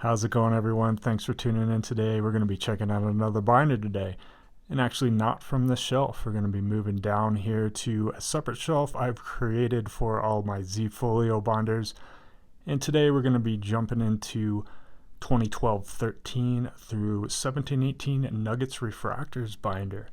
How's it going, everyone? Thanks for tuning in today. We're going to be checking out another binder today. And actually not from this shelf. We're going to be moving down here to a separate shelf I've created for all my Z Folio binders. And today we're going to be jumping into 2012-13 through 17-18 Nuggets Refractors binder.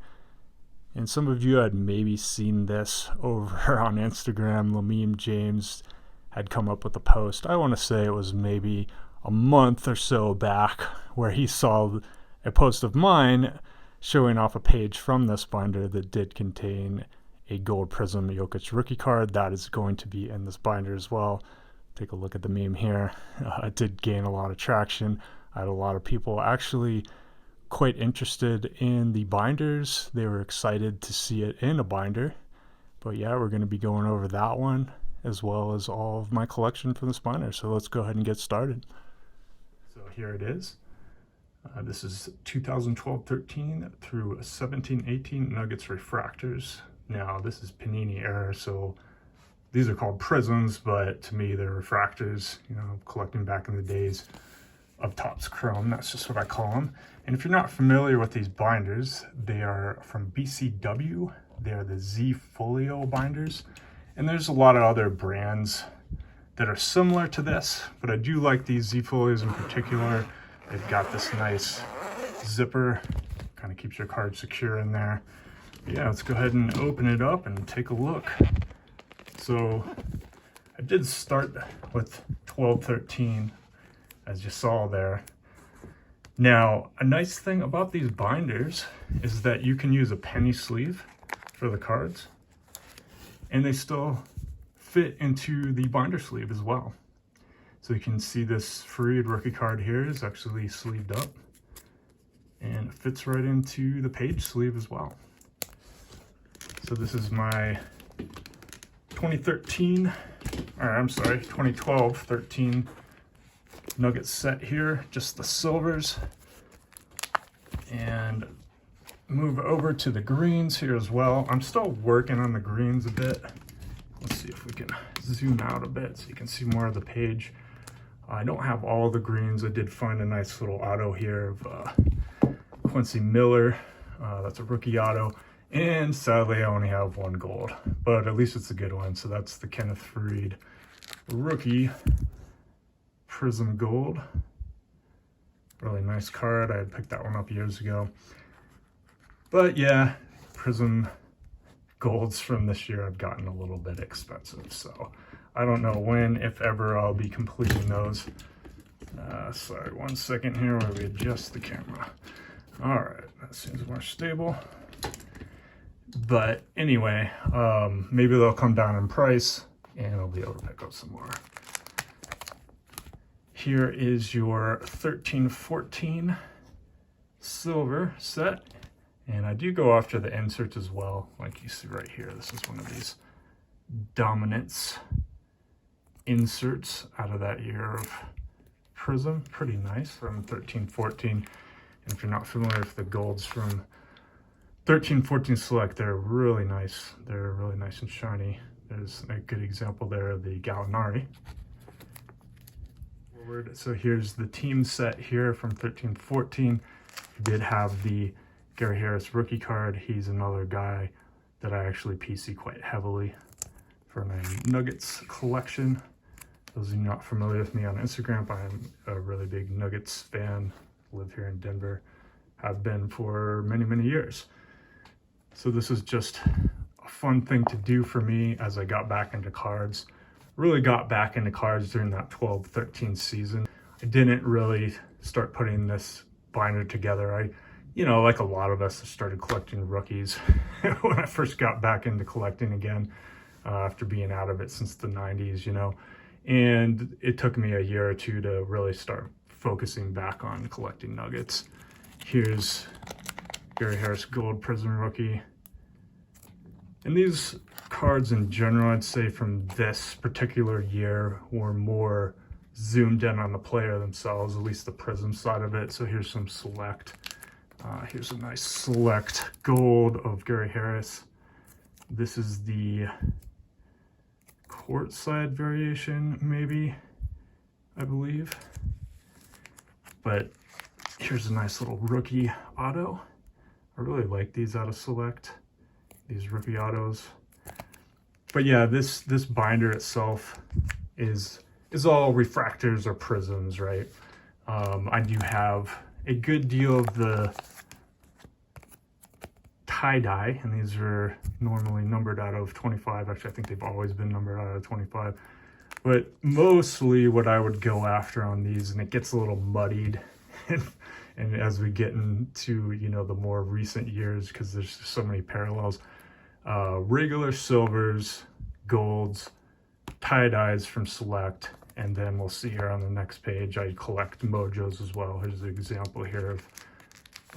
And some of you had maybe seen this over on Instagram. Lameme James had come up with a post. I want to say it was maybe a month or so back where he saw a post of mine showing off a page from this binder that did contain a gold Prizm Jokic rookie card. That is going to be in this binder as well. Take a look at the meme here. It did gain a lot of traction. I had a lot of people actually quite interested in the binders. They were excited to see it in a binder. But yeah, we're going to be going over that one as well as all of my collection from this binder. So let's go ahead and get started. So here it is. This is 2012-13 through 17-18 Nuggets Refractors. Now this is Panini era, so these are called Prizms, but to me they're refractors. You know, collecting back in the days of Topps Chrome, that's just what I call them. And if you're not familiar with these binders, they are from BCW. They are the Z Folio binders. And there's a lot of other brands that are similar to this, but I do like these Z Folios in particular. They've got this nice zipper, kind of keeps your card secure in there. But yeah, let's go ahead and open it up and take a look. So I did start with 12-13, as you saw there. Now, a nice thing about these binders is that you can use a penny sleeve for the cards, and they still fit into the binder sleeve as well. So you can see this Fareed rookie card here is actually sleeved up, and it fits right into the page sleeve as well. So this is my 2012-13 Nuggets set here, just the silvers. And move over to the greens here as well. I'm still working on the greens a bit. Let's see if we can zoom out a bit so you can see more of the page. I don't have all the greens. I did find a nice little auto here of Quincy Miller. That's a rookie auto. And sadly, I only have one gold, but at least it's a good one. So that's the Kenneth Fareed rookie Prizm Gold. Really nice card. I had picked that one up years ago. But yeah, Prizm Golds from this year have gotten a little bit expensive. So I don't know when, if ever, I'll be completing those. Sorry, 1 second here while we adjust the camera. All right, that seems more stable. But anyway, maybe they'll come down in price and I'll be able to pick up some more. Here is your 13-14 silver set. And I do go after the inserts as well, like you see right here. This is one of these Dominance inserts out of that year of Prizm. Pretty nice from 13-14. And if you're not familiar with the golds from 13-14 Select, they're really nice. They're really nice and shiny. There's a good example there of the Gallinari. So here's the team set here from 13-14. We did have the Gary Harris rookie card. He's another guy that I actually PC quite heavily for my Nuggets collection. Those of you not familiar with me on Instagram, I'm a really big Nuggets fan. Live here in Denver. Have been for many, many years. So this is just a fun thing to do for me as I got back into cards. Really got back into cards during that 12-13 season. I didn't really start putting this binder together. You know, like a lot of us, started collecting rookies when I first got back into collecting again after being out of it since the 90s, you know. And it took me a year or two to really start focusing back on collecting Nuggets. Here's Gary Harris Gold Prizm rookie. And these cards in general, I'd say from this particular year, were more zoomed in on the player themselves, at least the Prizm side of it. So here's some select. Here's a nice select gold of Gary Harris. This is the court side variation, maybe, I believe. But here's a nice little rookie auto. I really like these out of Select, these rookie autos. But yeah, this binder itself is all refractors or prisms, right? I do have a good deal of the tie-dye, and these are normally numbered out of 25. Actually, I think they've always been numbered out of 25. But mostly what I would go after on these, and it gets a little muddied and as we get into, you know, the more recent years, because there's just so many parallels, regular silvers, golds, tie-dyes from Select, and then we'll see here on the next page, I collect Mojos as well. Here's an example here of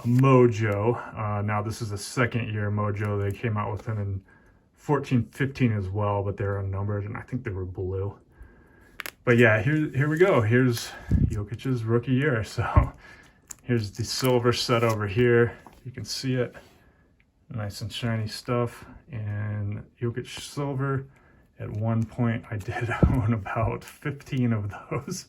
a Mojo. Now this is a second year Mojo. They came out with them in 14-15 as well, but they're unnumbered, and I think they were blue. But yeah, here we go. Here's Jokic's rookie year. So here's the silver set over here. You can see it. Nice and shiny stuff. And Jokic silver. At one point, I did own about 15 of those.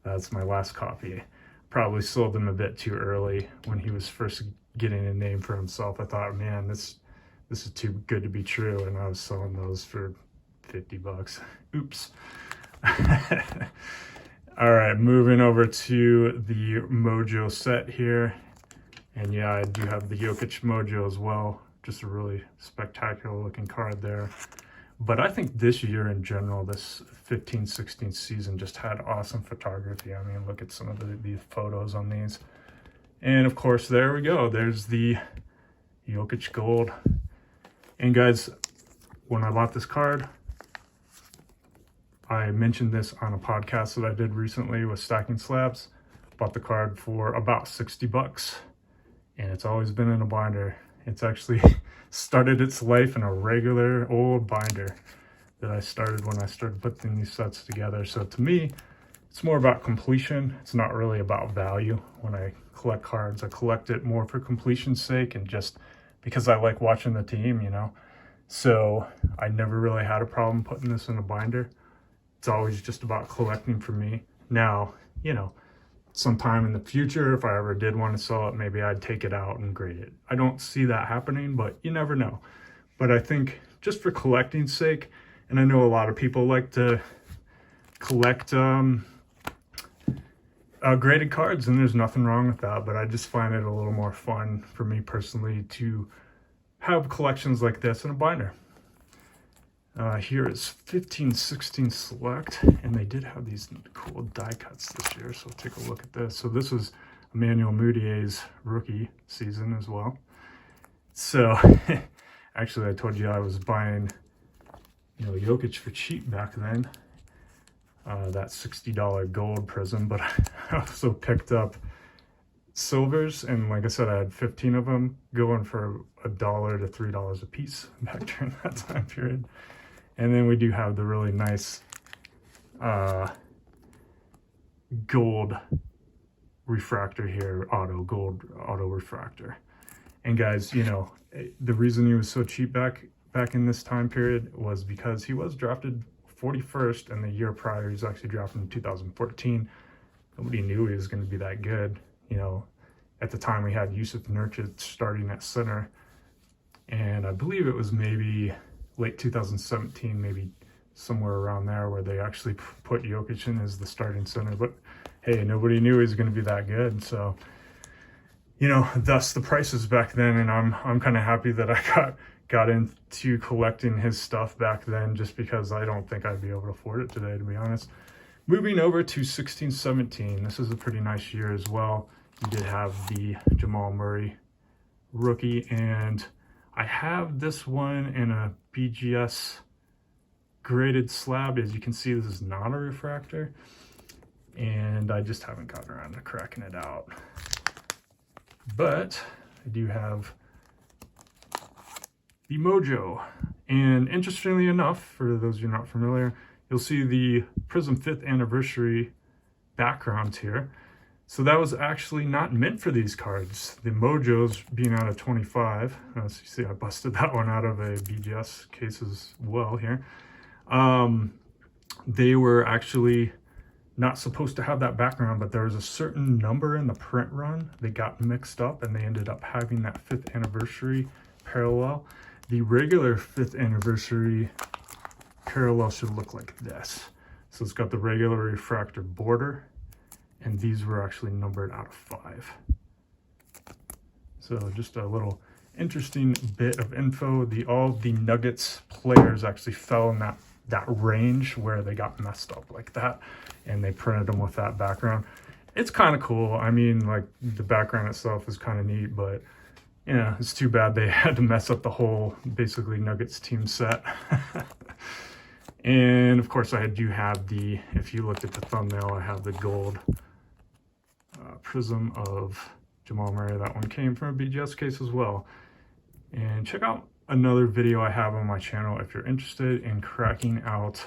That's my last copy. Probably sold them a bit too early when he was first getting a name for himself. I thought, man, this is too good to be true. And I was selling those for 50 bucks. Oops. All right, moving over to the Mojo set here. And yeah, I do have the Jokic Mojo as well. Just a really spectacular looking card there. But I think this year in general, this 15-16 season just had awesome photography. I mean, look at some of the photos on these. And of course, there we go. There's the Jokic Gold. And guys, when I bought this card, I mentioned this on a podcast that I did recently with Stacking Slabs. Bought the card for about 60 bucks. And it's always been in a binder. It's actually started its life in a regular old binder that I started when I started putting these sets together. So to me, it's more about completion. It's not really about value. When I collect cards, I collect it more for completion's sake and just because I like watching the team, you know. So I never really had a problem putting this in a binder. It's always just about collecting for me. Now, you know, sometime in the future, if I ever did want to sell it, maybe I'd take it out and grade it. I don't see that happening, but you never know. But I think just for collecting's sake, and I know a lot of people like to collect graded cards, and there's nothing wrong with that, but I just find it a little more fun for me personally to have collections like this in a binder. Here is 15-16 Select, and they did have these cool die cuts this year, so take a look at this. So this was Emmanuel Moutier's rookie season as well. So actually, I told you I was buying, you know, Jokic for cheap back then, that $60 gold Prizm, but I also picked up silvers, and like I said, I had 15 of them going for $1 to $3 a piece back during that time period. And then we do have the really nice gold refractor here, gold auto refractor. And guys, you know, the reason he was so cheap back in this time period was because he was drafted 41st, and the year prior he was actually drafted in 2014. Nobody knew he was going to be that good. You know, at the time we had Jusuf Nurkic starting at center, and I believe it was maybe late 2017, maybe somewhere around there, where they actually put Jokic in as the starting center. But hey, nobody knew he was going to be that good. So, you know, thus the prices back then, and I'm kind of happy that I got into collecting his stuff back then, just because I don't think I'd be able to afford it today, to be honest. Moving over to 16-17, this is a pretty nice year as well. You did have the Jamal Murray rookie, and I have this one in a BGS graded slab. As you can see, this is not a refractor, and I just haven't gotten around to cracking it out. But I do have the Mojo, and interestingly enough, for those of you not familiar, you'll see the Prizm 5th anniversary background here. So that was actually not meant for these cards. The Mojos being out of 25. As you see, I busted that one out of a BGS case as well here. They were actually not supposed to have that background, but there was a certain number in the print run that got mixed up and they ended up having that 5th anniversary parallel. The regular 5th anniversary parallel should look like this. So it's got the regular refractor border, and these were actually numbered out of 5. So just a little interesting bit of info. All the Nuggets players actually fell in that range where they got messed up like that, and they printed them with that background. It's kind of cool. I mean, like, the background itself is kind of neat, but yeah, it's too bad they had to mess up the whole basically Nuggets team set. And of course I do have if you looked at the thumbnail, I have the gold Prizm of Jamal Murray. That one came from a BGS case as well. And check out another video I have on my channel if you're interested in cracking out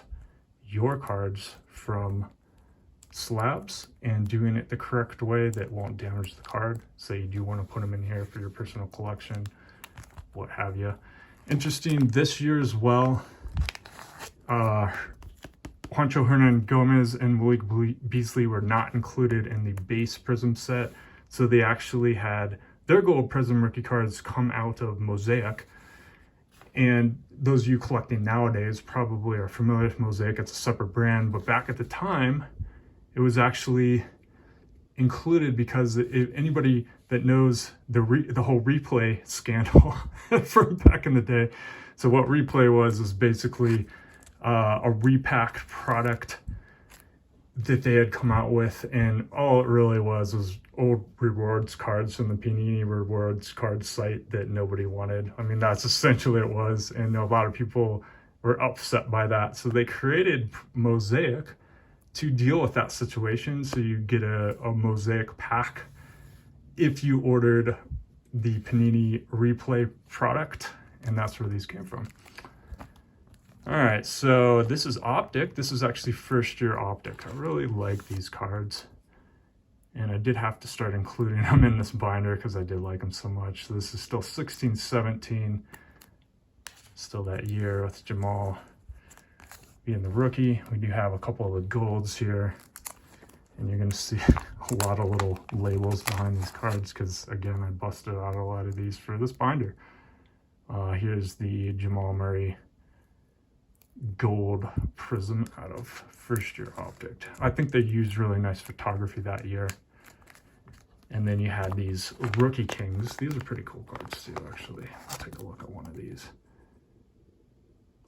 your cards from slabs and doing it the correct way that won't damage the card. Say you do want to put them in here for your personal collection, what have you. Interesting this year as well, Juancho Hernan-Gomez and Malik Beasley were not included in the base Prizm set, so they actually had their gold Prizm rookie cards come out of Mosaic. And those of you collecting nowadays probably are familiar with Mosaic. It's a separate brand, but back at the time, it was actually included because if anybody that knows the whole replay scandal from back in the day. So what replay was basically a repack product that they had come out with, and all it really was old rewards cards from the Panini rewards card site that nobody wanted. I mean, that's essentially what it was, and a lot of people were upset by that. So they created Mosaic to deal with that situation. So you get a Mosaic pack if you ordered the Panini replay product, and that's where these came from. All right, so this is Optic. This is actually first year Optic. I really like these cards, and I did have to start including them in this binder because I did like them so much. So this is still 16-17, still that year with Jamal being the rookie. We do have a couple of the golds here, and you're gonna see a lot of little labels behind these cards because, again, I busted out a lot of these for this binder. Here's the Jamal Murray gold Prizm out of first year Optic. I think they used really nice photography that year. And then you had these Rookie Kings. These are pretty cool cards too, actually. I'll take a look at one of these.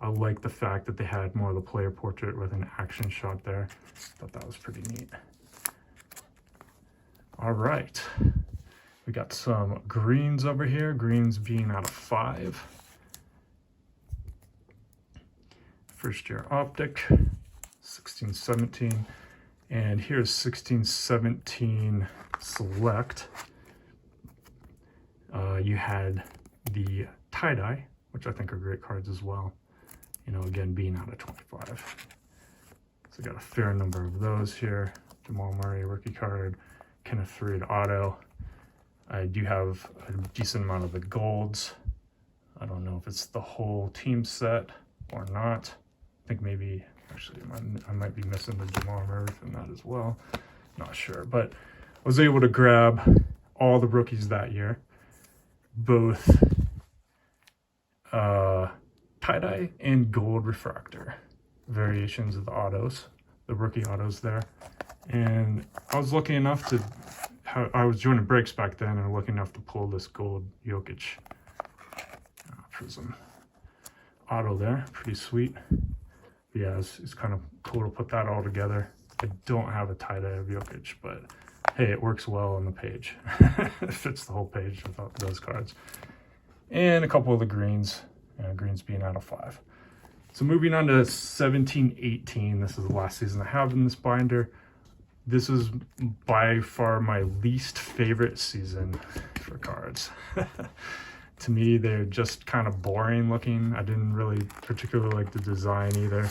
I like the fact that they had more of the player portrait with an action shot there. Thought that was pretty neat. All right, we got some greens over here. Greens being out of 5. First year Optic, 16-17, and here's 16-17 Select. You had the tie-dye, which I think are great cards as well. You know, again, being out of 25. So got a fair number of those here. Jamal Murray rookie card, Kenneth Faried auto. I do have a decent amount of the golds. I don't know if it's the whole team set or not. I think maybe, actually, I might be missing the Jamal Murray from that as well. Not sure, but I was able to grab all the rookies that year, both tie-dye and gold refractor variations of the autos, the rookie autos there. And I was lucky enough to, I was joining breaks back then and lucky enough to pull this gold Jokic Prizm auto there. Pretty sweet. Yeah, it's kind of cool to put that all together. I don't have a tie-dye of Jokic, but hey, it works well on the page. It fits the whole page without those cards. And a couple of the greens, greens being out of 5. So moving on to 17-18, this is the last season I have in this binder. This is by far my least favorite season for cards. To me, they're just kind of boring looking. I didn't really particularly like the design either.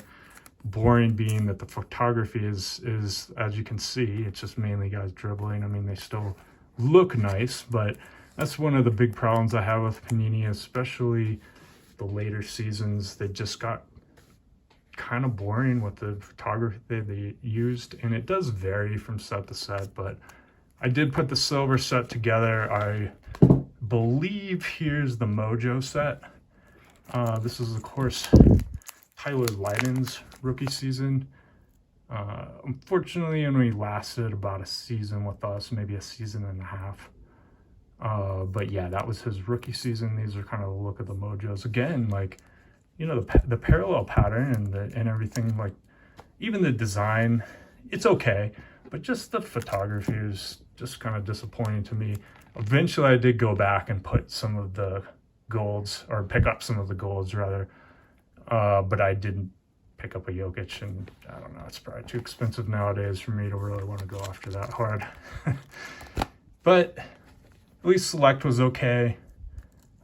Boring being that the photography is as you can see, it's just mainly guys dribbling. I mean, they still look nice, but that's one of the big problems I have with Panini, especially the later seasons. They just got kind of boring with the photography they used, and it does vary from set to set, but I did put the silver set together. I believe here's the Mojo set. This is, of course, Tyler Lydon's rookie season. Unfortunately, only lasted about a season with us, maybe a season and a half. But yeah, that was his rookie season. These are kind of the look of the Mojos. Again, like, you know, the parallel pattern and everything, like even the design, it's okay, but just the photography is just kind of disappointing to me. Eventually, I did go back and put some of the golds, or pick up some of the golds rather, but I didn't pick up a Jokic, and I don't know, it's probably too expensive nowadays for me to really want to go after that hard. But at least Select was okay.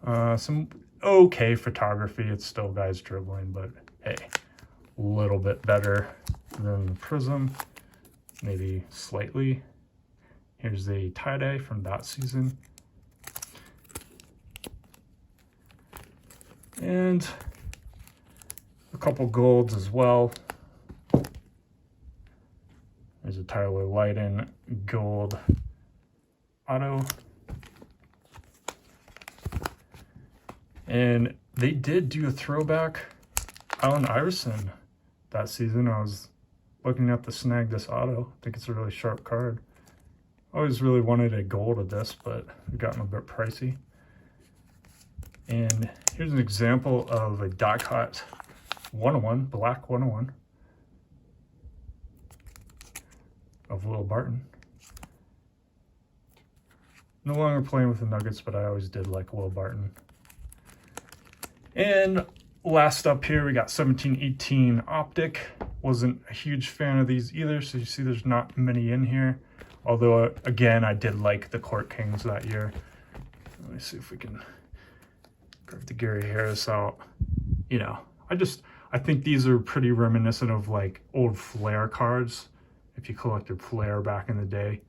Some okay photography. It's still guys dribbling, but hey, a little bit better than the Prizm, maybe slightly. Here's the tie-dye from that season. And a couple golds as well. There's a Tyler Lydon gold auto. And they did do a throwback Allen Iverson that season. I was looking at the snag this auto. I think it's a really sharp card. I always really wanted a gold of this, but it got a bit pricey. And here's an example of a die cut 101, black 101 of Will Barton. No longer playing with the Nuggets, but I always did like Will Barton. And last up here, we got 17-18 Optic. Wasn't a huge fan of these either, so you see there's not many in here. Although, again, I did like the Court Kings that year. Let me see if we can grab the Gary Harris out. You know, I think these are pretty reminiscent of like old Flair cards, if you collected Flair back in the day,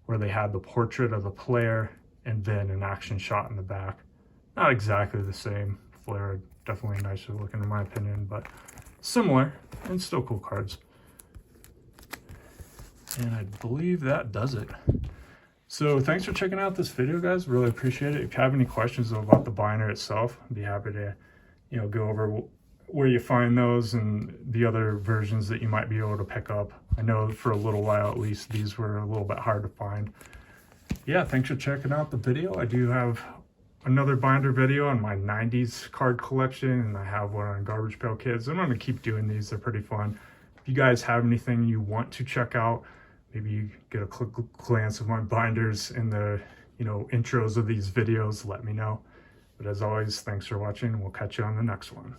where they had the portrait of the player and then an action shot in the back. Not exactly the same. Flair definitely nicer looking in my opinion, but similar and still cool cards. And I believe that does it. So thanks for checking out this video, guys. Really appreciate it. If you have any questions about the binder itself, I'd be happy to, you know, go over where you find those and the other versions that you might be able to pick up. I know for a little while, at least, these were a little bit hard to find. Yeah, thanks for checking out the video. I do have another binder video on my 90s card collection, and I have one on Garbage Pail Kids. I'm going to keep doing these. They're pretty fun. If you guys have anything you want to check out, maybe you get a quick glance of my binders in the, you know, intros of these videos, let me know. But as always, thanks for watching. We'll catch you on the next one.